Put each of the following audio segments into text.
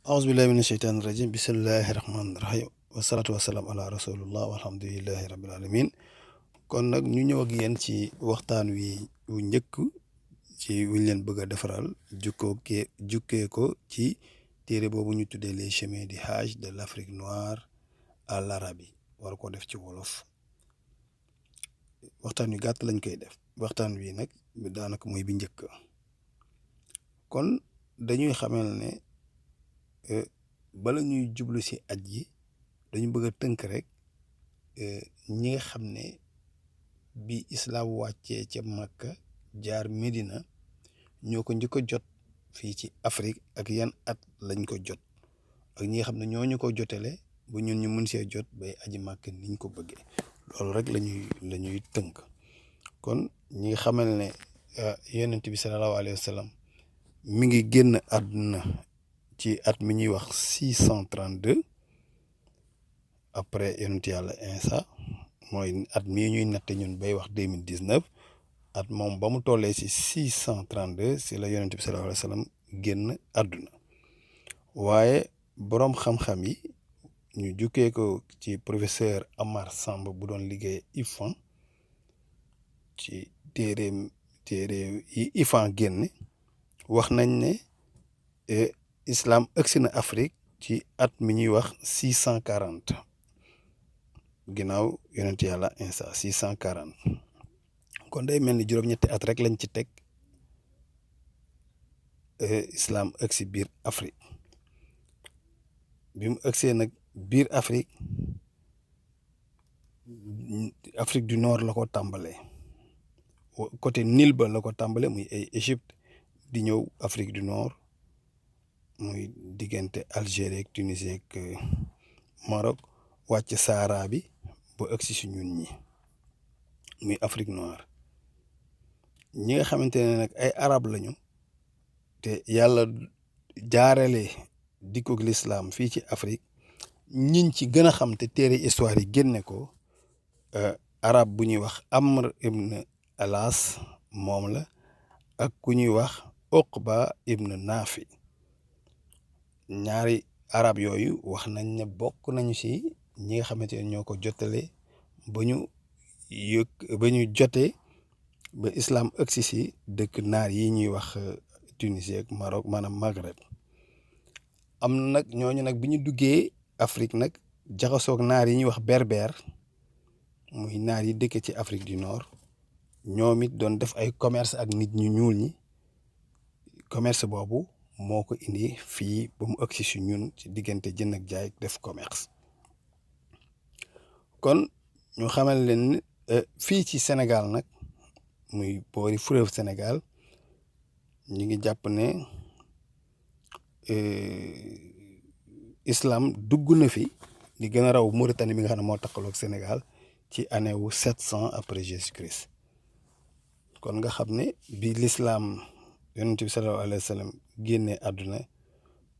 aousubillahi mina sheytaani rajim bismillahi rahmaani rahim wasalaatu wasalaam ala rasulillah walhamdulillahi rabbil alamin kon nag ñu ñëw ak yéen ci waxtaan wi wu njëkk ci wuñ leen bëgg a defaral jukkee ko ci téere boobu ñu tuddee les chemins du Hajj de l'Afrique noire à l'Arabie war ko def ci wolof. waxtaan wi gàtt lañ koy def waxtaan wi nag daanaka mooy bi njëkk. kon dañuy xamal ne bala ñuy jublu si aj yi dañu bëgg a tënk rek ñi nga xam ne bi islaam wàccee ca Makka jaar Medina ñoo ko njëkk a jot fii ci Afrique ak yan at lañ ko jot ak ñi nga xam ne ñoo ñu ko jotele bu ñun ñu mën see jot bay aji Makka niñ ko bëggee loolu rek lañuy tënk. kon ñi nga xamal ne yonent bi sallallahu alayhi wa sallam mi ngi génn àdduna ci at mi ñuy wax 632 après yonent yàlla Insa mooy at mii ñuy natte ñun bay wax 2019 at moom ba mu tollee si 632 si la yonent bi sallallahu alayhi wa sallam génn àdduna. waaye boroom xam-xam yi ñu jukkee ko ci professeur Amar Samb bu doon liggéey IFAN ci téere yi IFAN génne wax nañ ne islam ëgsi na Afrique ci at mi ñuy wax 640 ginnaaw yonent yàlla Insa 640 kon day mel ni juróom-ñetti at rek lañ ci teg islam ëgsi biir Afrique bi mu ëgsee nag biir Afrique du Nord la ko tàmbalee côté Nil ba la ko tàmbalee muy ay Égypte di ñëw Afrique du Nord muy diggante Algérie ak Tunisie ak Maroc wàcc Sahara bi ba ëgsi si ñun ñi muy Afrique noire. ñi nga xamante ne nag ay arab lañu te yàlla jaarale dikkug lislaam fii ci Afrique ñiñ ci gën a xam te téere histoire yi génne ko arab bu ñuy wax Amr ibn Alas moom la ak ku ñuy wax Uqba ibn Nafi. ñaari arab yooyu wax nañ ne bokk nañu ci ñi nga xamante ne ñoo ko jotale ba ñu jotee ba islam ëgsi si dëkk naar yi ñuy wax Tunisie ak Maroc maanaam Maghreb. am nag ñooñu nag bi ñu duggee Afrique nag jaxasoog naar yi ñuy wax berbère muy naar yi dëkk ci Afrique du Nord ñoom it doon def ay commerce ak nit ñu ñuul ñi. commerce boobu moo ko indi fii ba mu ëgsi si ñun ci diggante jënd ak jaay def commerce. kon ñu xamal leen fii ci Sénégal nag muy boori fleuve Sénégal ñu ngi jàpp ne islam dugg na fi di gën a raw Mauritanie bi nga xam ne moo takkaloog Sénégal ci année wu 700 après Jésus-Christ. kon nga xam ne bi l'islam yonent bi sallallahu alayhi wa sallam génnee àdduna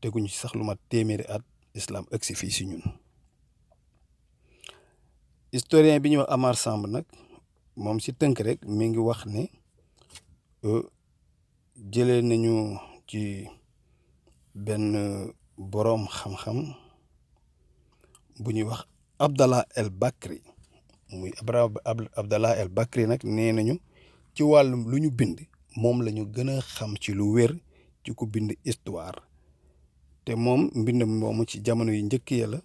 teguñu ci sax lu mat téeméeri at islam ëgsi fii si ñun. historien bi ñuy wax Amar Samb nag moom si tënk rek mi ngi wax ne jëlee nañu ci benn boroom xam-xam bu ñuy wax Abdallah el Bakri muy Abdallah el Bakri nag nee nañu ci wàllum lu ñu bind moom la ñu gën a xam ci lu wér ci ku bind histoire te moom mbind moomu ci jamono yu njëkk ya la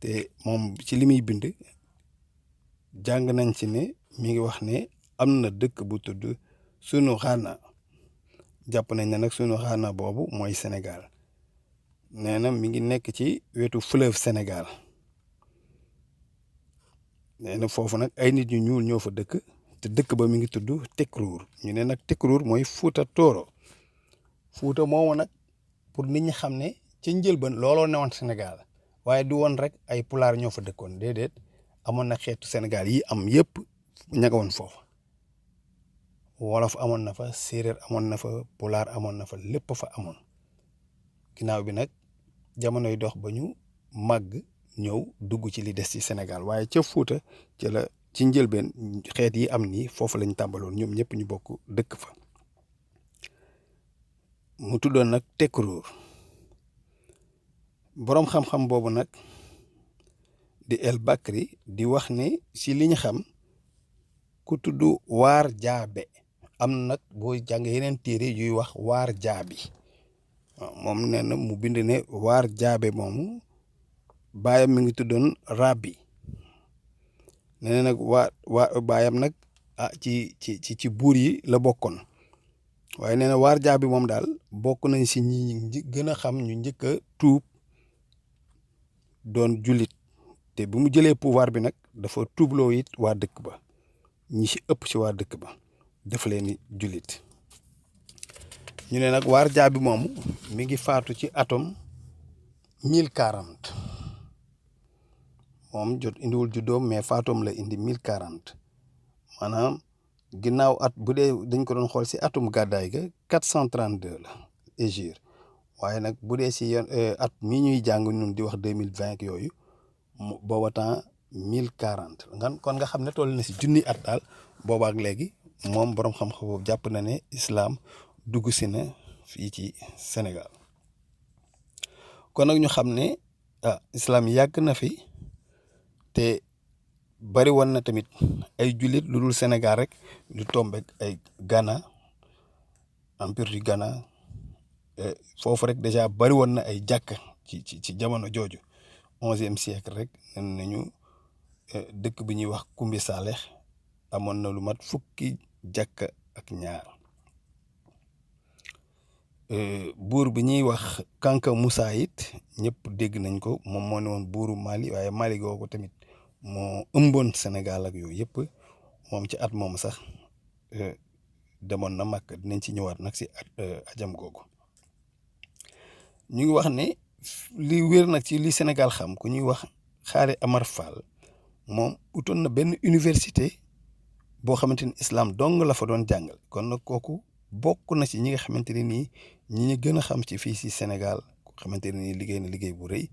te moom ci li muy bind jàng nañ ci ne mi ngi wax ne am na dëkk bu tudd sunu xaana jàpp nañ ne nag sunu xaana boobu mooy Sénégal nee na mi ngi nekk ci wetu fleuve Sénégal nee na foofu nag ay nit ñu ñuul ñoo fa dëkk te dëkk ba mi ngi tudd Tekruur ñu ne nag Tekruur mooy Fuuta Tooro Fuuta moomu nag pour nit ñi xam ne ca njëlbeen looloo newoon Sénégal waaye du woon rek ay pulaar ñoo fa dëkkoon déedéet amoon na xeetu Sénégal yi am yëpp ña nga woon foofu wolof amoon na fa séeréer amoon na fa pulaar amoon na fa lépp fa amoon ginnaaw bi nag jamonoy dox ba ñu màgg ñëw dugg ci li des ci Sénégal waaye ca Fuuta ca la ci njëlbeen xeet yi am nii foofu lañ tàmbaloon ñoom ñëpp ñu bokk dëkk fa mu tuddoon nag Tekruur boroom xam-xam boobu nag di El Bakri di wax ne si li ñu xam ku tudd waar jaabe am nag boo jàng yeneen téere yuy wax waar jaabi waaw moom nee na mu bind ne waar jaabe moomu baayam mi ngi tuddoon Rabi nee na nag baayam nag ci buur yi la bokkoon waaye nee na waar jaabi moom daal bokk nañ si ñi gën a xam ñu njëkk a tuub doon jullit te bu mu jëlee pouvoir bi nag dafa tuubloo it waa dëkk ba ñi si ëpp si waa dëkk ba def leen jullit ñu ne nag waar jaabi moomu mi ngi faatu ci atom 1040 moom indiwul juddoom mais faatoom la indi 1040 maanaam ginnaaw at bu dee dañ ko doon xool si atum gàddaay ga 432 la hégire waaye nag bu dee si at mi ñuy jàng ñun di wax 2020 yooyu booba temps 1040 kon nga xam ne toll na si junni at daal boobaak léegi moom boroom xam-xam boobu jàpp na ne islaam dugg si na fii ci Sénégal kon nag ñu xam ne islaam yàgg na fi te bari woon na tamit ay jullit lu dul Sénégal rek lu tombeek ay Ghana empire du Ghana foofu rek déjà bari woon na ay jàkka ci jamono jooju 11e siècle rek nen nañu dëkk bi ñuy wax Kumbi Saaleh amoon na lu mat fukki jàkka ak ñaar buur bi ñuy wax Kanka Moussa it ñëpp dégg nañ ko moom moo ne woon buuru Mali waaye Mali googu tamit moo ëmboon Sénégal ak yooyu yëpp moom ci at moom sax demoon na Makka dinañ ci ñëwaat nag si ajam googu ñu ngi wax ne li wér nag ci li Sénégal xam ku ñuy wax Xaari Amar Fall moom utoon na benn université boo xamante ni islam dong la fa doon jàngal kon nag kooku bokk na ci ñi nga xamante ne nii ñi ñu gën a xam ci fii si Sénégal xamante ne nii liggéey na liggéey bu rëy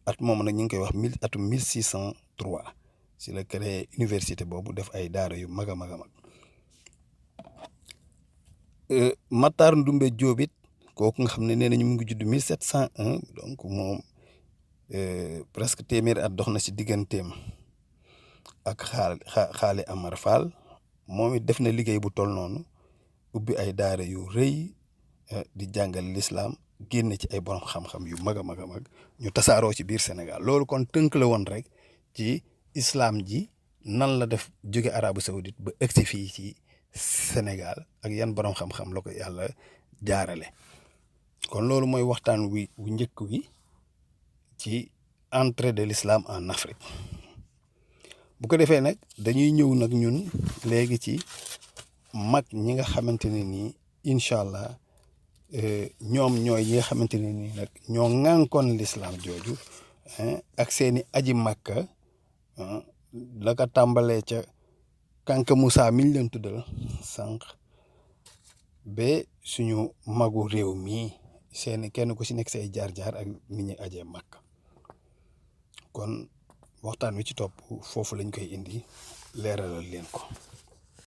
at moom nag ñu ngi koy wax atum 1603 si la créé université boobu def ay daara yu mag a mag a mag Matar Ndumbe Diop it kooku nga xam ne nee nañu mu ngi judd 1701 donc moom presque téeméeri at dox na si digganteem ak Xaali Amar Fall moom it def na liggéey bu toll noonu ubbi ay daara yu rëy di jàngal lislaam génne ci ay borom xam-xam yu mag a mag a mag ñu tasaaroo ci biir Sénégal loolu kon tënk la woon rek ci islam ji nan la def jóge Arabie Saoudite ba egsi fii ci Sénégal ak yan borom xam-xam la ko yàlla jaarale kon loolu mooy waxtaan wu njëkk wi ci entrée de l'islam en Afrique bu ko defee nag dañuy ñëw nag ñun léegi ci mag ñi nga xamante ne nii incha allah ñoom ñooy ñi nga xamante ne nii nag ñoo ŋànkoon l'islam jooju ak seeni aji Makka la ko tàmbalee ca Kanka Moussa mi ñu leen tuddal sànq ba suñu magu réew mii seeni kenn ku ci nekk say jaar-jaar ak ni ñuy ajee Makka kon waxtaan wi ci topp foofu lañ koy indi leeralal leen ko.